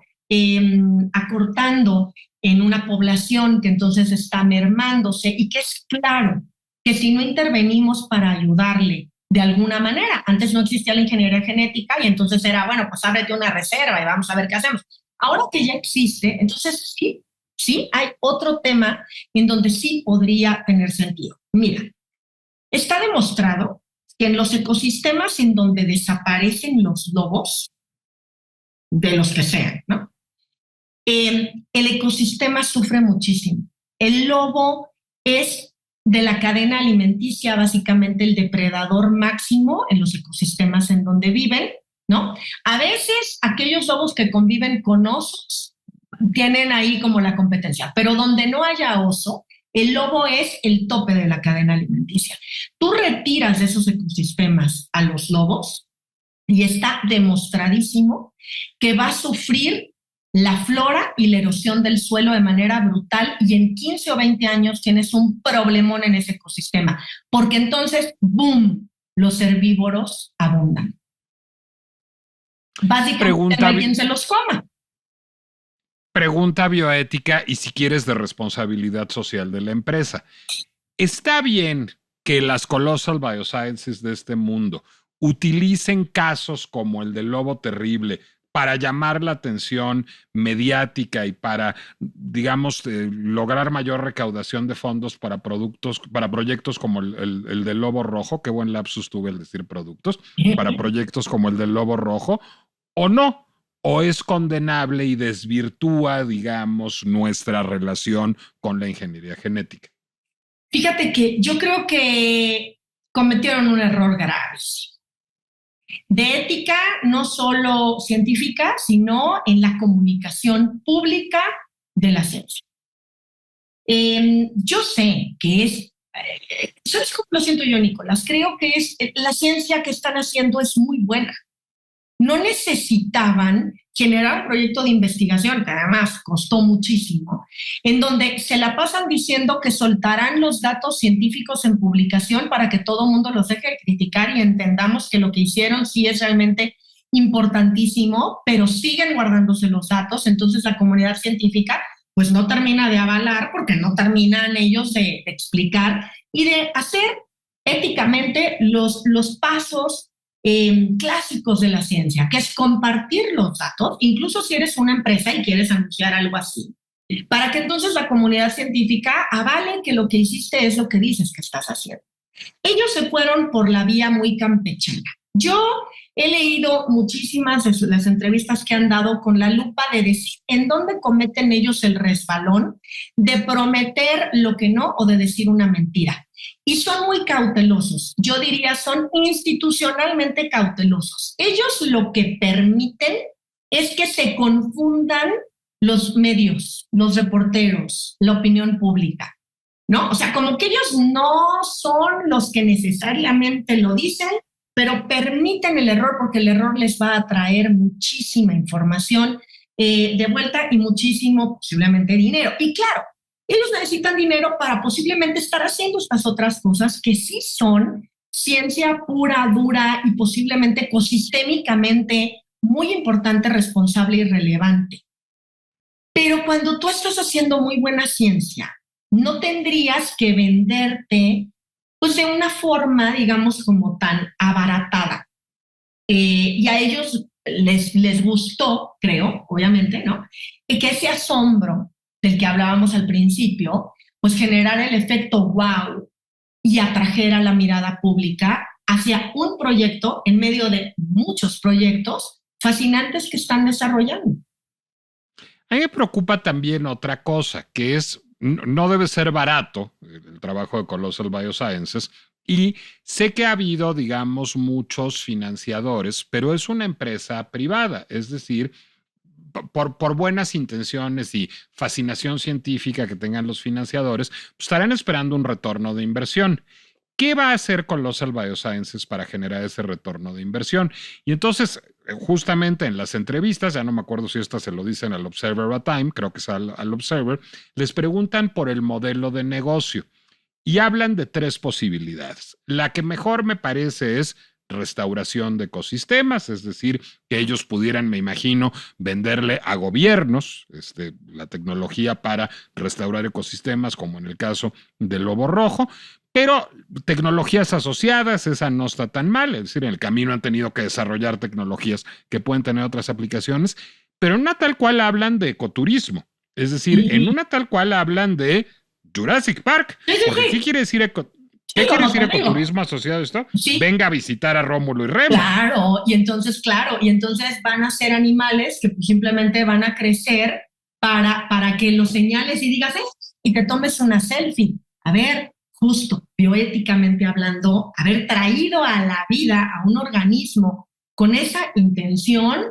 acortando en una población que entonces está mermándose y que es claro que si no intervenimos para ayudarle de alguna manera. Antes no existía la ingeniería genética y entonces era, bueno, pues ábrete una reserva y vamos a ver qué hacemos. Ahora que ya existe, entonces sí hay otro tema en donde sí podría tener sentido. Mira, está demostrado que en los ecosistemas en donde desaparecen los lobos, de los que sean, ¿no? El ecosistema sufre muchísimo. El lobo es de la cadena alimenticia, básicamente el depredador máximo en los ecosistemas en donde viven, ¿no? A veces aquellos lobos que conviven con osos tienen ahí como la competencia, pero donde no haya oso, el lobo es el tope de la cadena alimenticia. Tú retiras de esos ecosistemas a los lobos y está demostradísimo que va a sufrir la flora y la erosión del suelo de manera brutal y en 15 o 20 años tienes un problemón en ese ecosistema, porque entonces, ¡boom!, los herbívoros abundan. Básicamente no hay quien se los coma. Pregunta bioética y si quieres de responsabilidad social de la empresa. ¿Está bien que las Colossal Biosciences de este mundo utilicen casos como el del lobo terrible para llamar la atención mediática y para, digamos, lograr mayor recaudación de fondos para proyectos como el del lobo rojo? Qué buen lapsus tuve al decir productos, para proyectos como el del lobo rojo, o no? ¿O es condenable y desvirtúa, digamos, nuestra relación con la ingeniería genética? Fíjate que yo creo que cometieron un error grave. De ética, no solo científica, sino en la comunicación pública de la ciencia. Yo sé que es ¿Sabes cómo lo siento yo, Nicolás? Creo que la ciencia que están haciendo es muy buena. No necesitaban generar un proyecto de investigación, que además costó muchísimo, en donde se la pasan diciendo que soltarán los datos científicos en publicación para que todo el mundo los deje de criticar y entendamos que lo que hicieron sí es realmente importantísimo, pero siguen guardándose los datos, entonces la comunidad científica pues no termina de avalar porque no terminan ellos de explicar y de hacer éticamente los pasos clásicos de la ciencia, que es compartir los datos, incluso si eres una empresa y quieres anunciar algo así, para que entonces la comunidad científica avale que lo que hiciste es lo que dices que estás haciendo. Ellos se fueron por la vía muy campechana. Yo he leído muchísimas de las entrevistas que han dado con la lupa de decir en dónde cometen ellos el resbalón de prometer lo que no o de decir una mentira. Y son muy cautelosos. Yo diría son institucionalmente cautelosos. Ellos lo que permiten es que se confundan los medios, los reporteros, la opinión pública, ¿no? O sea, como que ellos no son los que necesariamente lo dicen, pero permiten el error porque el error les va a traer muchísima información de vuelta y muchísimo, posiblemente, dinero. Y claro, ellos necesitan dinero para posiblemente estar haciendo estas otras cosas que sí son ciencia pura, dura y posiblemente ecosistémicamente muy importante, responsable y relevante. Pero cuando tú estás haciendo muy buena ciencia, no tendrías que venderte pues de una forma, digamos, como tan abaratada. Y a ellos les gustó, creo, obviamente, ¿no? Y que ese asombro del que hablábamos al principio, pues generara el efecto wow y atrajera la mirada pública hacia un proyecto en medio de muchos proyectos fascinantes que están desarrollando. A mí me preocupa también otra cosa, que es, no debe ser barato el trabajo de Colossal Biosciences, y sé que ha habido, digamos, muchos financiadores, pero es una empresa privada, es decir, por buenas intenciones y fascinación científica que tengan los financiadores, pues estarán esperando un retorno de inversión. ¿Qué va a hacer Colossal Biosciences para generar ese retorno de inversión? Y entonces, justamente en las entrevistas, ya no me acuerdo si esta se lo dicen al Observer a Time, creo que es al Observer, les preguntan por el modelo de negocio y hablan de tres posibilidades. La que mejor me parece es restauración de ecosistemas, es decir, que ellos pudieran, me imagino, venderle a gobiernos la tecnología para restaurar ecosistemas, como en el caso del lobo rojo, pero tecnologías asociadas, esa no está tan mal, es decir, en el camino han tenido que desarrollar tecnologías que pueden tener otras aplicaciones, pero en una tal cual hablan de ecoturismo, es decir, en una tal cual hablan de Jurassic Park, porque ¿qué quiere decir ¿qué quiere decir ecoturismo asociado a esto? Sí. Venga a visitar a Rómulo y Remo. Claro, y entonces van a ser animales que pues simplemente van a crecer para que los señales y digas, y te tomes una selfie. A ver, justo, bioéticamente hablando, haber traído a la vida a un organismo con esa intención,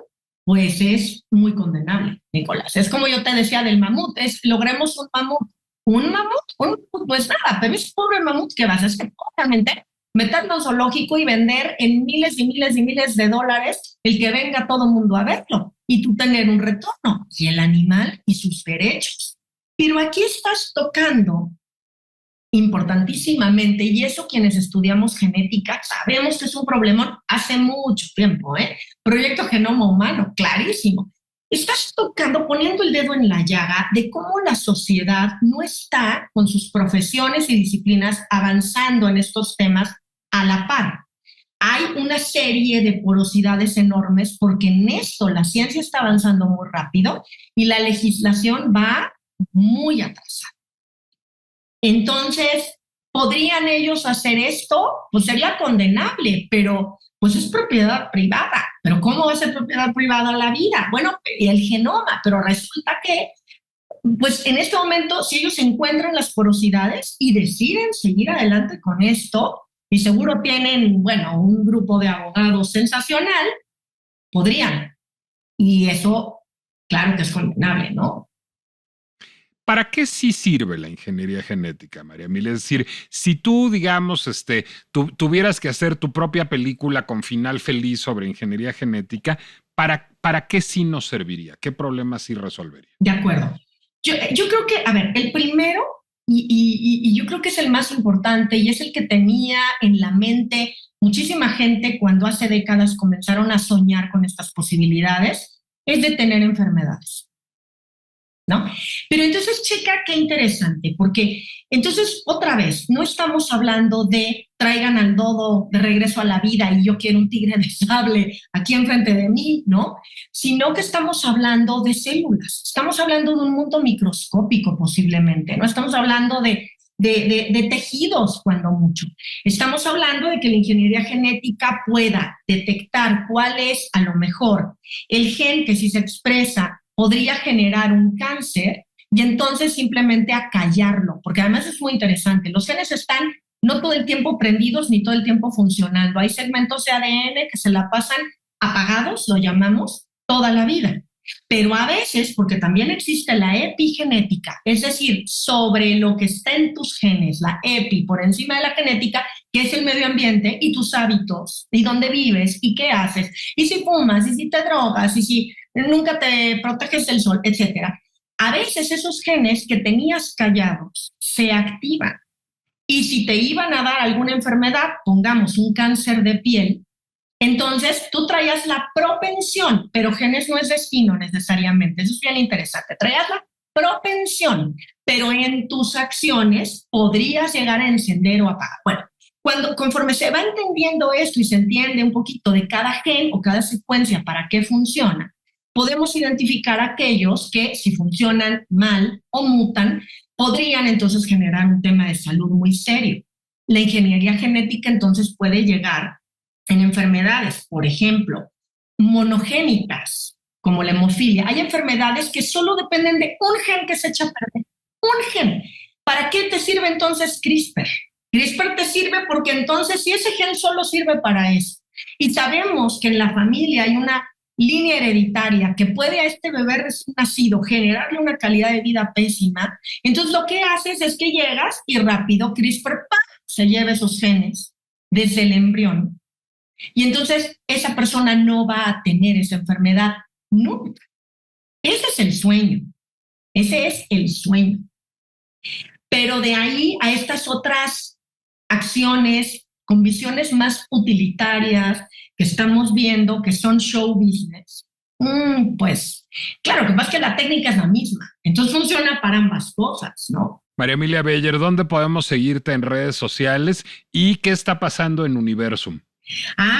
pues es muy condenable, Nicolás. Es como yo te decía del mamut, logremos un mamut. Un mamut, pues nada, pero ese pobre mamut que vas a hacer, obviamente, meterlo en zoológico y vender en miles y miles y miles de dólares el que venga todo el mundo a verlo y tú tener un retorno y el animal y sus derechos. Pero aquí estás tocando importantísimamente, y eso quienes estudiamos genética sabemos que es un problema hace mucho tiempo, Proyecto Genoma Humano, clarísimo. Estás tocando, poniendo el dedo en la llaga de cómo la sociedad no está con sus profesiones y disciplinas avanzando en estos temas a la par. Hay una serie de porosidades enormes porque en esto la ciencia está avanzando muy rápido y la legislación va muy atrasada. Entonces, ¿podrían ellos hacer esto? Pues sería condenable, pero pues es propiedad privada. ¿Pero cómo va a ser propiedad privada la vida? Bueno, el genoma, pero resulta que, pues en este momento, si ellos encuentran las porosidades y deciden seguir adelante con esto, y seguro tienen, bueno, un grupo de abogados sensacional, podrían. Y eso, claro que es condenable, ¿no? ¿Para qué sí sirve la ingeniería genética, María Emilia? Es decir, si tú, digamos, tuvieras que hacer tu propia película con final feliz sobre ingeniería genética, ¿para qué sí nos serviría? ¿Qué problemas sí resolvería? De acuerdo. Yo creo que, a ver, el primero, y yo creo que es el más importante y es el que tenía en la mente muchísima gente cuando hace décadas comenzaron a soñar con estas posibilidades, es detener enfermedades. ¿No? Pero entonces, checa qué interesante, porque entonces, otra vez, no estamos hablando de traigan al dodo de regreso a la vida y yo quiero un tigre de sable aquí enfrente de mí, ¿no? Sino que estamos hablando de células, estamos hablando de un mundo microscópico posiblemente, ¿no? Estamos hablando de tejidos, cuando mucho. Estamos hablando de que la ingeniería genética pueda detectar cuál es, a lo mejor, el gen que si se expresa podría generar un cáncer y entonces simplemente acallarlo, porque además es muy interesante. Los genes están no todo el tiempo prendidos ni todo el tiempo funcionando. Hay segmentos de ADN que se la pasan apagados, lo llamamos, toda la vida. Pero a veces, porque también existe la epigenética, es decir, sobre lo que está en tus genes, la epi por encima de la genética, que es el medio ambiente y tus hábitos, y dónde vives, y qué haces, y si fumas, y si te drogas, y si nunca te proteges del sol, etcétera. A veces esos genes que tenías callados se activan. Y si te iban a dar alguna enfermedad, pongamos un cáncer de piel, entonces tú traías la propensión, pero genes no es destino necesariamente, eso es bien interesante, traías la propensión, pero en tus acciones podrías llegar a encender o apagar. Bueno, conforme se va entendiendo esto y se entiende un poquito de cada gen o cada secuencia para qué funciona, podemos identificar aquellos que si funcionan mal o mutan, podrían entonces generar un tema de salud muy serio. La ingeniería genética entonces puede llegar en enfermedades, por ejemplo, monogénicas, como la hemofilia. Hay enfermedades que solo dependen de un gen que se echa a perder. Un gen. ¿Para qué te sirve entonces CRISPR? CRISPR te sirve porque entonces si ese gen solo sirve para eso, y sabemos que en la familia hay una línea hereditaria que puede a este bebé recién nacido generarle una calidad de vida pésima, entonces lo que haces es que llegas y rápido CRISPR ¡pam! Se lleva esos genes desde el embrión. Y entonces esa persona no va a tener esa enfermedad nunca. Ese es el sueño. Ese es el sueño. Pero de ahí a estas otras acciones con visiones más utilitarias que estamos viendo, que son show business, pues claro, que más que la técnica es la misma. Entonces funciona para ambas cosas, ¿no? María Emilia Beller, ¿dónde podemos seguirte en redes sociales y qué está pasando en Universum?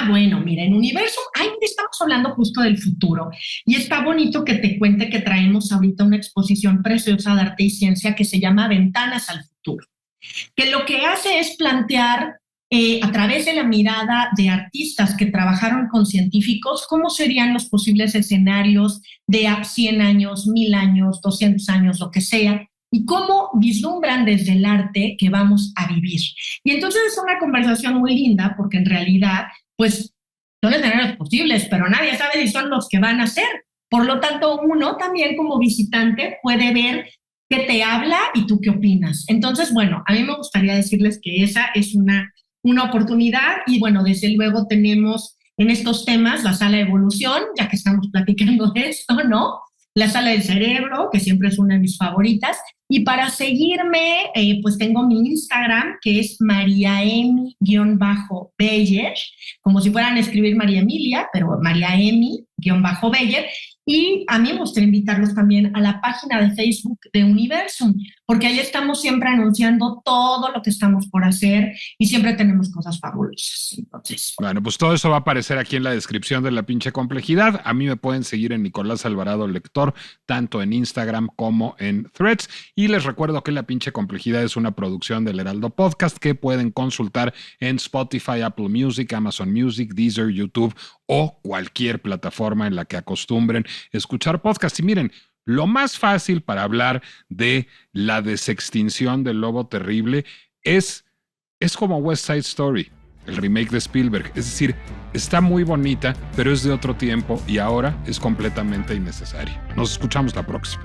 Bueno, mira, en Universum, estamos hablando justo del futuro y está bonito que te cuente que traemos ahorita una exposición preciosa de arte y ciencia que se llama Ventanas al Futuro, que lo que hace es plantear a través de la mirada de artistas que trabajaron con científicos cómo serían los posibles escenarios de 100 años, 1000 años, 200 años, lo que sea, y cómo vislumbran desde el arte que vamos a vivir. Y entonces es una conversación muy linda porque en realidad, pues, son escenarios posibles, pero nadie sabe si son los que van a ser. Por lo tanto, uno también como visitante puede ver qué te habla y tú qué opinas. Entonces, bueno, a mí me gustaría decirles que esa es una oportunidad y bueno, desde luego tenemos en estos temas la sala de evolución, ya que estamos platicando de esto, ¿no? La sala del cerebro, que siempre es una de mis favoritas. Y para seguirme, pues tengo mi Instagram, que es mariaemi_beller, como si fueran a escribir María Emilia, pero mariaemi_beller. Y a mí me gustaría invitarlos también a la página de Facebook de Universum, porque ahí estamos siempre anunciando todo lo que estamos por hacer y siempre tenemos cosas fabulosas. Entonces, bueno, pues todo eso va a aparecer aquí en la descripción de La Pinche Complejidad. A mí me pueden seguir en Nicolás Alvarado Lector, tanto en Instagram como en Threads. Y les recuerdo que La Pinche Complejidad es una producción del Heraldo Podcast que pueden consultar en Spotify, Apple Music, Amazon Music, Deezer, YouTube o cualquier plataforma en la que acostumbren escuchar podcast. Y miren, lo más fácil para hablar de la desextinción del lobo terrible es como West Side Story, el remake de Spielberg. Es decir, está muy bonita, pero es de otro tiempo y ahora es completamente innecesaria. Nos escuchamos la próxima.